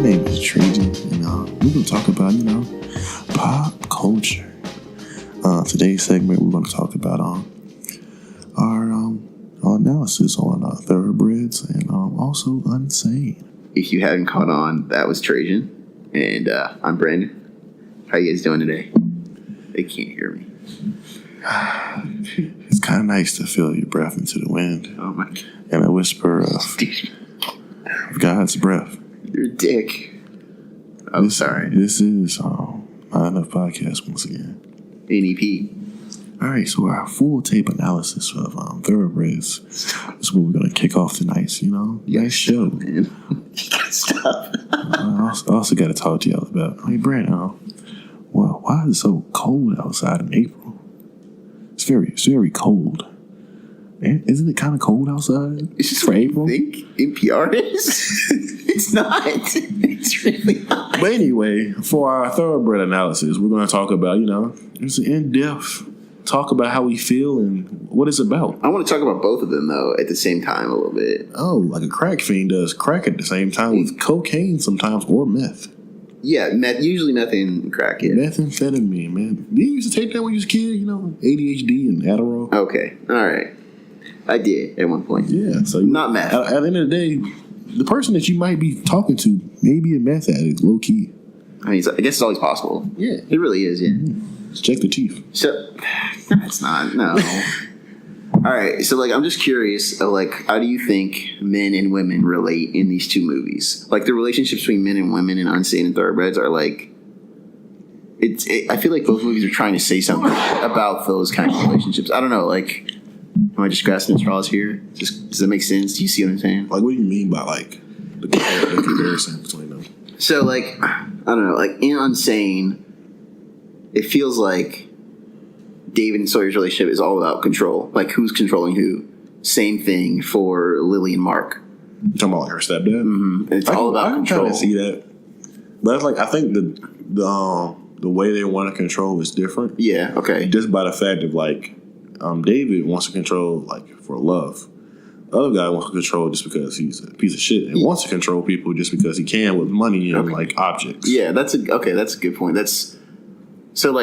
name is Trajan, and we're going to talk about, pop culture. Today's segment, we're going to talk about our analysis on Thoroughbreds and also Unsane. If you haven't caught on, that was Trajan, and I'm Brandon. How you guys doing today? They can't hear me. It's kind of nice to feel your breath into the wind. Oh my God. And a whisper of God's breath. You're a dick. I'm sorry. This is Not Enough Podcast once again. NEP. All right, so our full tape analysis of Thoroughbreds is what we're going to kick off tonight. Nice show. Man. You gotta stop. I also got to talk to y'all about, Brandon, why is it so cold outside in April? It's very cold. Isn't it kind of cold outside? It's just for April. Think NPR is. It's not. It's really not. But anyway, for our Thoroughbred analysis, we're going to talk about, it's an in-depth talk about how we feel and what it's about. I want to talk about both of them, though, at the same time a little bit. Oh, like a crack fiend does crack at the same time with cocaine sometimes or meth. Yeah, usually meth and crack. Yeah. Methamphetamine, man. You used to take that when you was a kid, ADHD and Adderall. Okay, all right. I did at one point. Yeah, so not meth. At the end of the day, the person that you might be talking to may be a meth addict, low key. I guess it's always possible. Yeah, it really is. Yeah. Mm-hmm. Just check the chief. So that's not no. All right, so I'm just curious of how do you think men and women relate in these two movies? The relationships between men and women in Unsane and Thoroughbreds are I feel like both movies are trying to say something about those kind of relationships. I don't know, am I just grasping at straws here? Does that make sense? Do you see what I'm saying? What do you mean by the comparison between them? So I don't know, in Unsane, it feels like David and Sawyer's relationship is all about control. Who's controlling who? Same thing for Lily and Mark. You're talking about her stepdad? Mm-hmm. And it's all about control. I can see that. But I think the way they want to control is different. Yeah, okay. Just by the fact of David wants to control for love. The other guy wants to control just because he's a piece of shit and wants to control people just because he can with money and objects. Yeah, that's a good point. That's so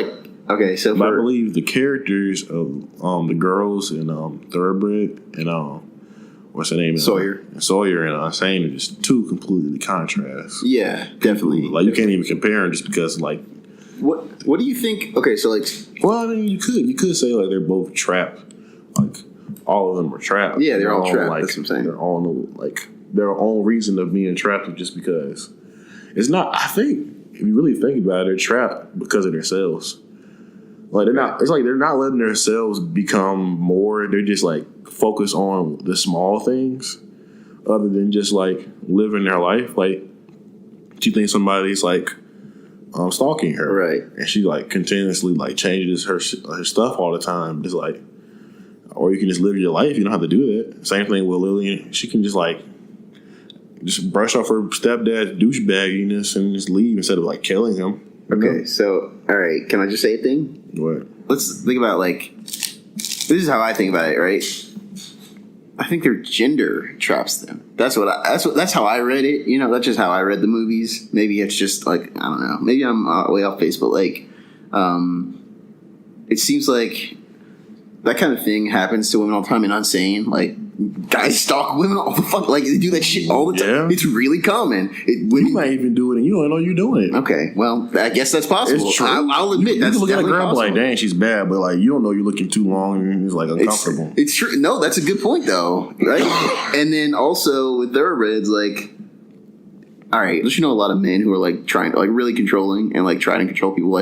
okay. So I believe the characters of the girls in Thoroughbred and what's her name? Sawyer and Unsane are just two completely contrasts. Yeah, definitely. You can't even compare them just because What do you think? Okay, so well, you could say they're both trapped. All of them are trapped. Yeah, they're all trapped. That's what I'm saying. They're all their own reason of being trapped is just because it's not. I think if you really think about it, they're trapped because of themselves. They're not. It's they're not letting themselves become more. They're just focus on the small things, other than just living their life. Do you think somebody's stalking her, right? And she continuously changes her stuff all the time, just or you can just live your life. You don't have to do that. Same thing with Lily. She can just brush off her stepdad's douchebagginess and just leave instead of killing him. Okay, so all right, can I just say a thing? What? Let's think about this is how I think about it, right? I think their gender traps them. That's how I read it. That's just how I read the movies. Maybe it's just I don't know. Maybe I'm way off base, but it seems like that kind of thing happens to women all the time in Unsane. Guys stalk women all the fuck. They do that shit all the time. Yeah. It's really common. You might even do it and you don't know you're doing it. Okay, well, I guess that's possible. It's true. I'll admit that's look at a girl possible. Dang, she's bad, but you don't know you're looking too long and it's uncomfortable. It's true. No, that's a good point though, right? And then also with Thoroughbreds, all right, don't you know a lot of men who are trying really controlling and trying to control people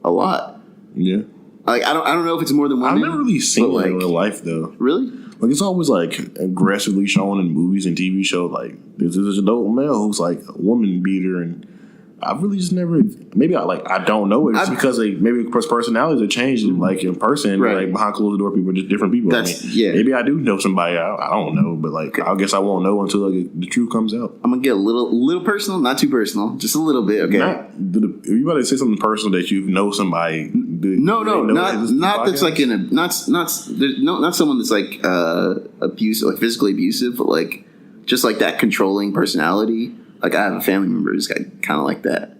a lot. Yeah. I don't know if it's more than women. I've never really seen it in real life though. Really? It's always aggressively shown in movies and TV shows. There's an adult male who's a woman beater, and I've really just never. Maybe I don't know it. It's because maybe personalities are changing in person, right. Behind closed door, people are just different people. Yeah. Maybe I do know somebody. I don't know, but I guess I won't know until the truth comes out. I'm gonna get a little personal, not too personal, just a little bit. Okay. If you about to say something personal that you know somebody. Not that's not someone that's abusive, physically abusive, but just that controlling personality. like I have a family member who's kind of like that,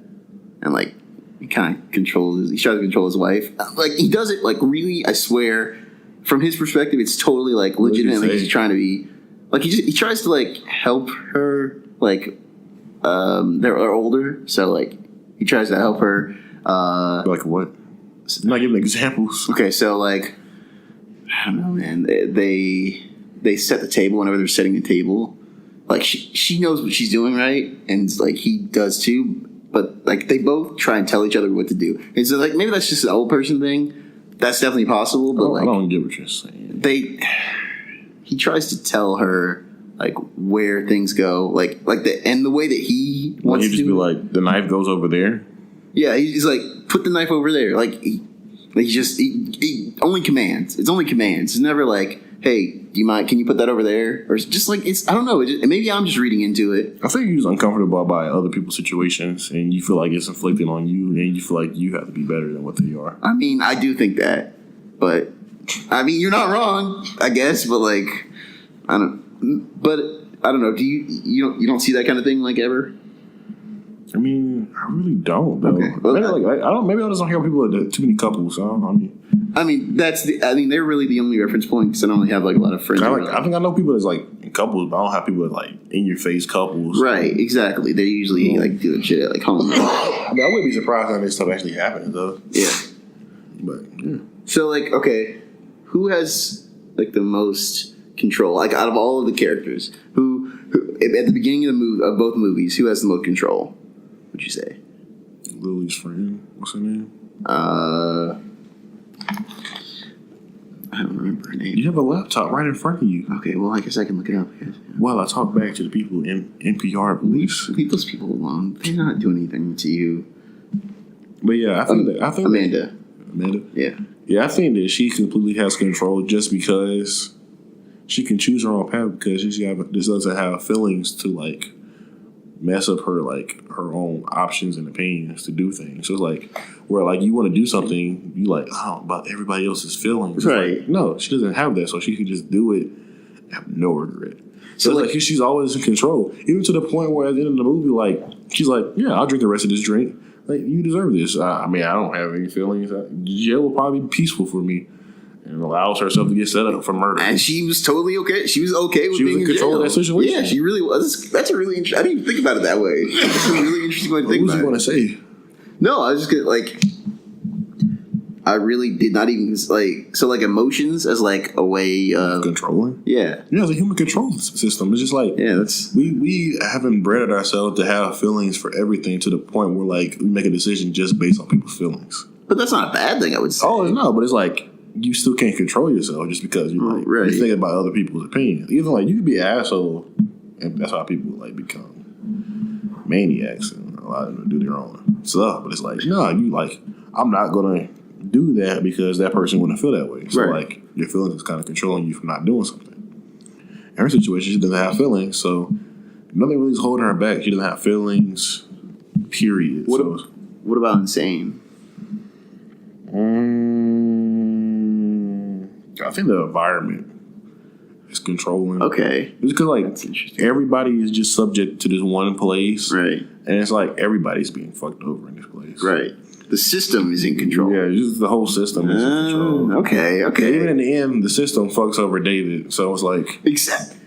and like he kind of controls. He tries to control his wife. Like he does it like really. I swear, from his perspective, it's totally like legitimately he's trying to be like he tries to like help her. Like they're older, so like he tries to help her. Like what? I'm not giving examples. Okay, so like I don't know, man. They set the table whenever they're setting the table. Like she knows what she's doing, right? And like he does too. But like they both try and tell each other what to do. And so like maybe that's just an old person thing. That's definitely possible. But I don't get what you're saying. He tries to tell her like where things go, like the way that he wants to just be like the knife goes over there. Yeah, he's like put the knife over there. Like he only commands. It's only commands. It's never like, hey, do you mind? Can you put that over there? Or it's just like it's. I don't know. Maybe I'm just reading into it. I think you're just uncomfortable by other people's situations, and you feel like it's inflicted on you, and you feel like you have to be better than what they are. I mean, I do think that, but I mean, you're not wrong, I guess. But like, I don't know. Do you don't see that kind of thing like ever? I mean, I really don't. Though. Okay. Well, Maybe I just don't hear people with too many couples. So I mean, they're really the only reference point because I don't really have like a lot of friends. I think I know people that's like in couples, but I don't have people that like in your face couples. Right, exactly. They usually like doing shit at like home. I mean, I wouldn't be surprised if this stuff actually happening though. Yeah, but yeah. So like, okay, who has like the most control? Like out of all of the characters, who at the beginning of both movies, who has the most control? Would you say? Lily's friend. What's her name? I don't remember her name. You have a laptop right in front of you. Okay, well, I guess I can look it up. Well, I talk back to the people in NPR. Leave those people alone. They're not doing anything to you. But yeah, I think Amanda. Yeah. Yeah, I think that she completely has control just because she can choose her own path because she doesn't have feelings to like mess up her own options and opinions to do things. So it's like where like you want to do something, you like about everybody else's feelings. Right. Like, no, she doesn't have that, so she can just do it and have no regret. So like she's always in control, even to the point where at the end of the movie, like she's like, yeah, I'll drink the rest of this drink. Like you deserve this. I mean, I don't have any feelings. Jail will probably be peaceful for me. And allows herself to get set up for murder. And she was totally okay. She was okay with being in control of that situation. Yeah, she really was. That's a really interesting. I didn't even think about it that way. That's a really interesting way to think about it. What was you going to say? No, I was just gonna, like. I really did not even like emotions as like a way of controlling. Yeah, it's a human control system. It's just like we haven't bred ourselves to have feelings for everything to the point where like we make a decision just based on people's feelings. But that's not a bad thing, I would say. Oh, it's not. But it's like. You still can't control yourself just because you're thinking about other people's opinions. Even like you could be an asshole, and that's how people like become maniacs and allow them to do their own stuff. But it's like, no, you like I'm not gonna do that because that person wouldn't feel that way. So like your feelings is kind of controlling you from not doing something. In her situation, she doesn't have feelings, so nothing really is holding her back. She doesn't have feelings. Period. What about Unsane? I think the environment is controlling. Okay. It's because, like, that's interesting. Everybody is just subject to this one place. Right. And it's like everybody's being fucked over in this place. Right. The system is in control. Yeah, just the whole system is in control. Okay. Even in the end, the system fucks over David. So it's like...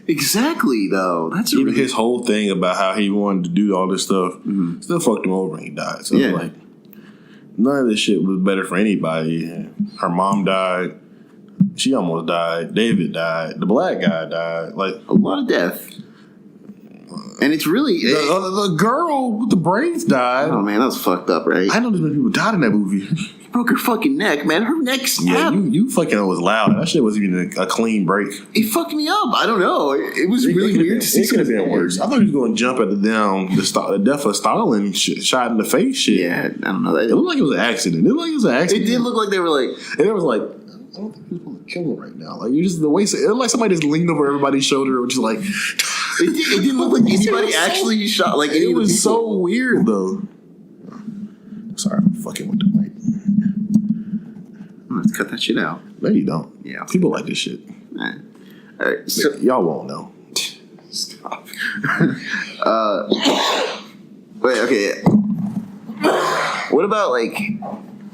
Exactly, though. That's even his whole thing about how he wanted to do all this stuff still fucked him over and he died. So it's like, none of this shit was better for anybody. Her mom died. She almost died. David died. The black guy died. Like a lot of death. And it's really the girl with the braids died. Oh man, that was fucked up, right? I know there's been people died in that movie. She broke her fucking neck, man. Her neck snapped. Yeah, you fucking was loud. That shit wasn't even a clean break. It fucked me up. I don't know. It was really weird to see. It could have been worse. I thought he was going to jump at the death of Stalin shot in the face shit. Yeah, I don't know. It looked like it was an accident. It did look like they were like. And it was like, I don't think he's going to kill him right now. Like, you just the way it looked like somebody just leaned over everybody's shoulder, which is like. It didn't look like anybody actually shot. Like it was so weird though. Sorry, I'm fucking with the mic. Let's cut that shit out. No, you don't. Yeah, people like this shit. All right, so y'all won't know. Stop. Wait, okay. What about like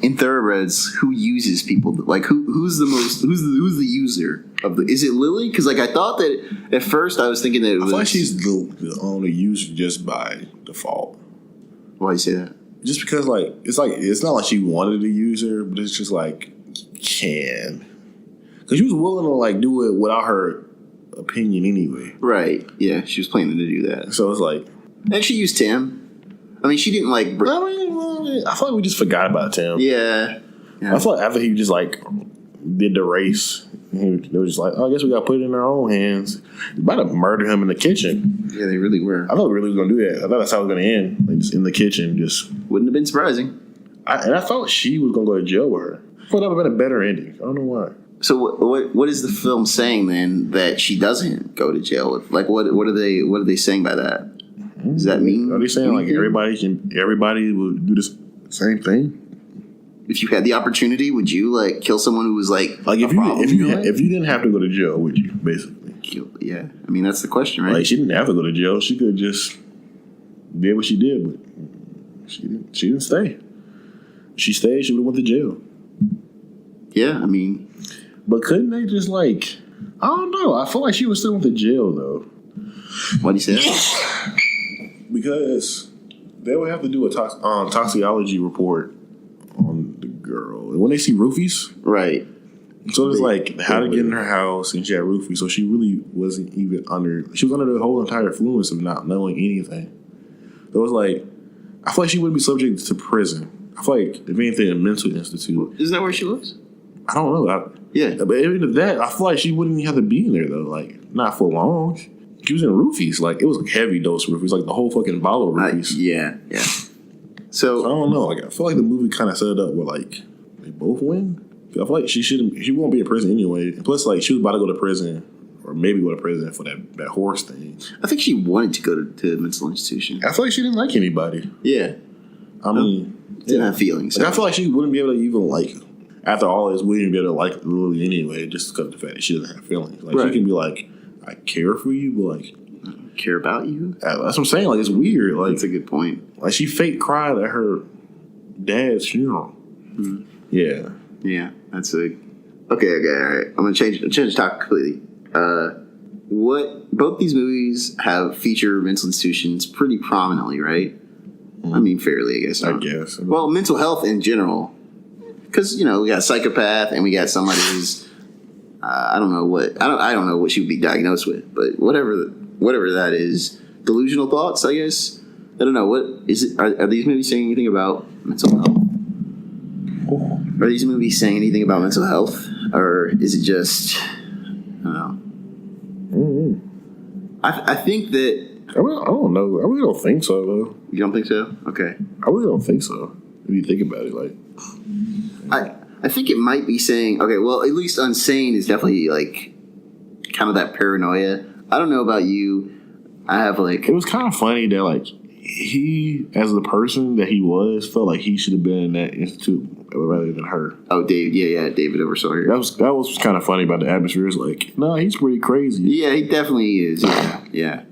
in Thoroughbreds? Who uses people? Like who's the user of the? Is it Lily? Because like I thought that at first I was thinking that it was. I feel like she's the only user just by default. Why do you say that? Just because it's not like she wanted to use her, but it's just like can. Because she was willing to like do it without her opinion anyway. Right. Yeah, she was planning to do that. So it's like, and she used Tim. I mean, she didn't like. I feel like we just forgot about Tim. Yeah. I feel like after he just like did the race, they were just like, oh, I guess we got to put it in our own hands. About to murder him in the kitchen. Yeah, they really were. I thought we really was gonna do that. I thought that's how it was gonna end. Like just in the kitchen, just wouldn't have been surprising. And I thought she was gonna go to jail with her. I thought that would have been a better ending. I don't know why. So what is the film saying then that she doesn't go to jail with? Like what are they saying by that? Does that mean? Are they saying like everybody would do the same thing? If you had the opportunity, would you like kill someone who was like if you didn't have to go to jail, would you basically? Yeah, I mean that's the question, right? Like she didn't have to go to jail; she could just did what she did, but she didn't stay. She stayed, she would have went to jail. Yeah, I mean, but couldn't they just like? I don't know. I feel like she was still went to jail though. Why do you say that? Because they would have to do a toxicology report on the girl, and when they see roofies, right? So it's like how to get in her house, and she had roofies, so she really wasn't even under. She was under the whole entire influence of not knowing anything. So it was like I feel like she wouldn't be subject to prison. I feel like if anything, a mental institute. Isn't that where she was? I don't know. Yeah, but even if that, I feel like she wouldn't even have to be in there though. Like not for long. She was in roofies. Like it was like heavy dose roofies, like the whole fucking bottle of roofies. Yeah. So I don't know. Like I feel like the movie kind of set it up where like they both win. I feel like she won't be in prison anyway. Plus, like she was about to go to prison, or maybe go to prison for that horse thing. I think she wanted to go to a mental institution. I feel like she didn't like anybody. Yeah, I mean, didn't have feelings. Like, I feel like she wouldn't be able to even like after all this, wouldn't be able to like Lily anyway, just because of the fact that she doesn't have feelings. Like she can be like, I care for you, but like. Care about you? That's what I'm saying. Like it's weird. Like that's a good point. Like she fake cried at her dad's funeral. Mm-hmm. Yeah, that's a okay. All right. I'm gonna change the topic completely. What both these movies have feature mental institutions pretty prominently, right? I mean, fairly, I guess. I guess. Well, mental health in general, because we got a psychopath and we got somebody who's I don't know what she would be diagnosed with, but whatever that is, delusional thoughts, I guess. I don't know. What is it? Are these movies saying anything about mental health? Are these movies saying anything about mental health, or is it just I don't know? Mm-hmm. I think that I don't know. I really don't think so though. You don't think so? Okay. I really don't think so. If you think about it, like I think it might be saying okay. Well, at least Unsane is definitely like kind of that paranoia. I don't know about you. I have like it was kind of funny that like he, as the person that he was, felt like he should have been in that institute rather than her. Oh, Dave, yeah, David oversaw her. That was kind of funny about the atmosphere. It's like, no, he's pretty crazy. Yeah, he definitely is. Yeah.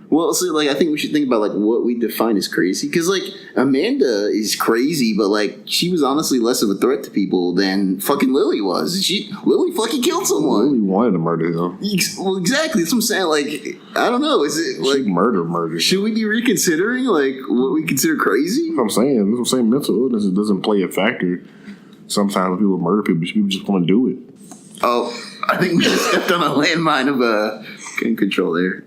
Well, so like I think we should think about like what we define as crazy, because like Amanda is crazy, but like she was honestly less of a threat to people than fucking Lily was. Lily fucking killed someone. Lily wanted to murder him. Well, exactly. That's what I'm saying. Like I don't know. Is it like murder? Should we be reconsidering like what we consider crazy? That's what I'm saying. That's what I'm saying. Mental illness doesn't play a factor. Sometimes when people murder people just want to do it. Oh, I think we just stepped on a landmine of gun control there.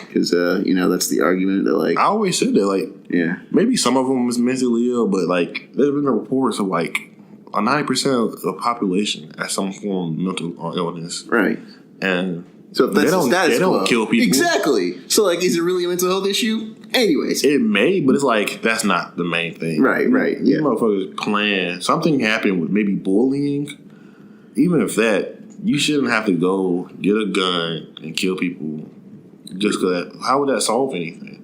Because, that's the argument that, like... I always said that, like... Yeah. Maybe some of them was mentally ill, but, like, there's been reports of, like, 90% of the population has some form of mental illness. Right. And... So if that's the status quo, they don't kill people. Exactly. So, like, is it really a mental health issue? Anyways. It may, but it's like, that's not the main thing. Right, yeah. These motherfuckers plan. Something happened with maybe bullying. Even if that, you shouldn't have to go get a gun and kill people. Just because, how would that solve anything?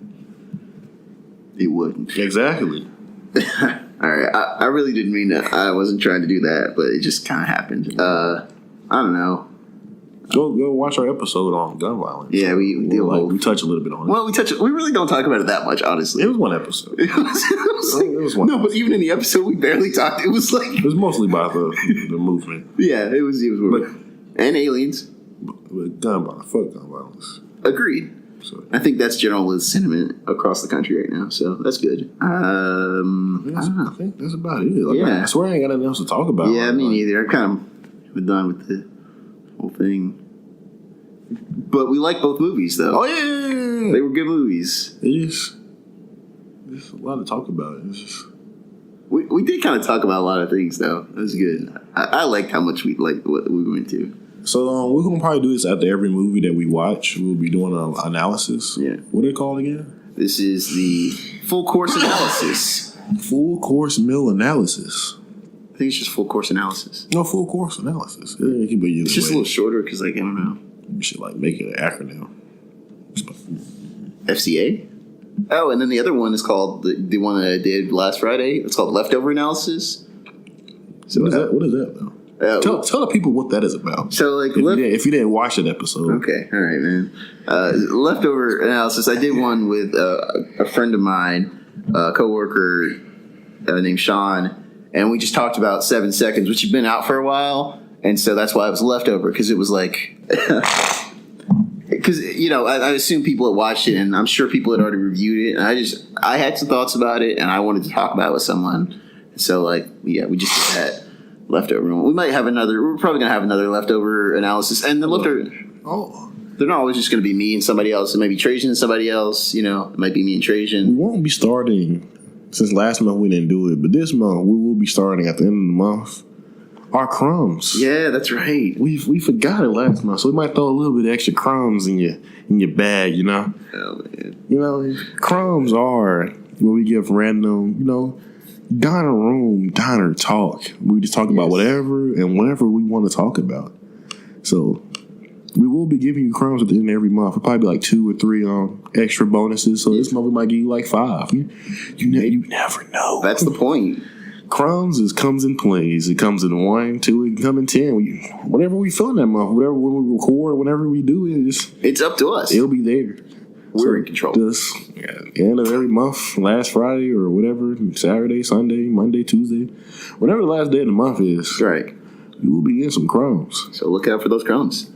It wouldn't. Exactly. All right. I really didn't mean that. I wasn't trying to do that, but it just kind of happened. I don't know. Go watch our episode on gun violence. Yeah, we touch a little bit on it. Well, we really don't talk about it that much, honestly. It was one episode. It was one. No, but even in the episode, we barely talked. It was like it was mostly about the movement. Yeah, it was and aliens. But gun violence, fuck gun violence. Agreed. So, I think that's general sentiment across the country right now, so that's good. I think that's about it. Like, I swear I ain't got nothing else to talk about. Yeah, me neither. I'm kind of done with the whole thing. But we like both movies, though. Oh, yeah. They were good movies. There's a lot to talk about. It's just... We did kind of talk about a lot of things, though. It was good. I liked how much we liked what we went to. So we're going to probably do this after every movie that we watch. We'll be doing an analysis. Yeah. What are they called again? This is the full course analysis. Full course meal analysis. I think it's just full course analysis. No, full course analysis. It can be it's just a little shorter because, I don't know. We should make it an acronym. FCA? Oh, and then the other one is called the one that I did last Friday. It's called leftover analysis. So what is that though? Tell the people what that is about. So if you didn't watch that episode. Okay, all right, man. Leftover analysis. I did one with a friend of mine, a coworker named Sean, and we just talked about 7 seconds, which had been out for a while. And so that's why it was leftover, because it was like, because I assume people had watched it, and I'm sure people had already reviewed it. And I had some thoughts about it, and I wanted to talk about it with someone. So we just did that leftover. We might have another. We're probably gonna have another leftover analysis, and the leftover. Oh, they're not always just gonna be me and somebody else. It might be Trajan and somebody else. It might be me and Trajan. We won't be starting since last month we didn't do it, but this month we will be starting at the end of the month. Our crumbs. Yeah, that's right. We forgot it last month, so we might throw a little bit of extra crumbs in your bag, Oh man. Crumbs are where we give random, diner talk. We just talk about whatever and whatever we want to talk about. So we will be giving you crumbs at the end of every month. It'll probably be 2 or 3 extra bonuses. So this month we might give you 5. You never know. That's the point. Crumbs comes in plays. It comes in 1, 2, it can come in 10. Whatever we feel in that month, when we record, whenever we do it's up to us. It'll be there. We're in control. Just at the end of every month, last Friday or whatever, Saturday, Sunday, Monday, Tuesday, whatever the last day of the month is, right? You will be getting some crumbs. So look out for those crumbs.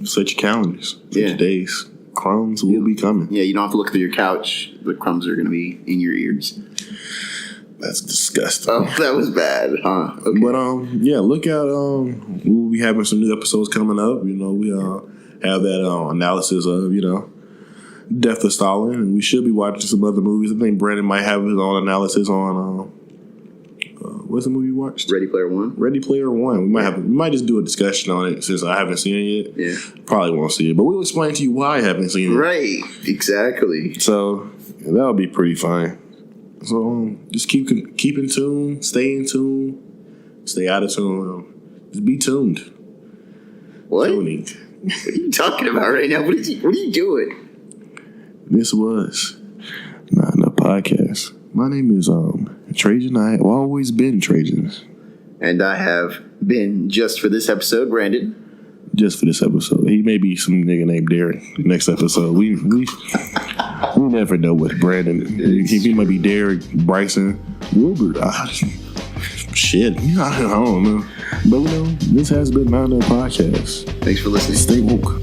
Set your calendars. Set your days. Crumbs will be coming. Yeah, you don't have to look through your couch. The crumbs are going to be in your ears. That's disgusting. Oh, that was bad, huh? Okay. But look out. We'll be having some new episodes coming up. We have that analysis of Death of Stalin, and we should be watching some other movies. I think Brandon might have his own analysis on what's the movie we watched? Ready Player One. Ready Player One. We might just do a discussion on it since I haven't seen it yet. Yeah, probably won't see it, but we'll explain to you why I haven't seen it. Right, exactly. So that'll be pretty fine. So just keep in tune, stay in tune, stay out of tune. Just be tuned. What? Tuning. What are you talking about right now? What are you doing? This was Not Enough Podcast. My name is Trajan. I have always been Trajan. And I have been, just for this episode, Brandon. Just for this episode. He may be some nigga named Derek next episode. We never know what Brandon. He might be Derek, Bryson, Wilbert. Shit. I don't know. But this has been Not Enough Podcast. Thanks for listening. Stay woke.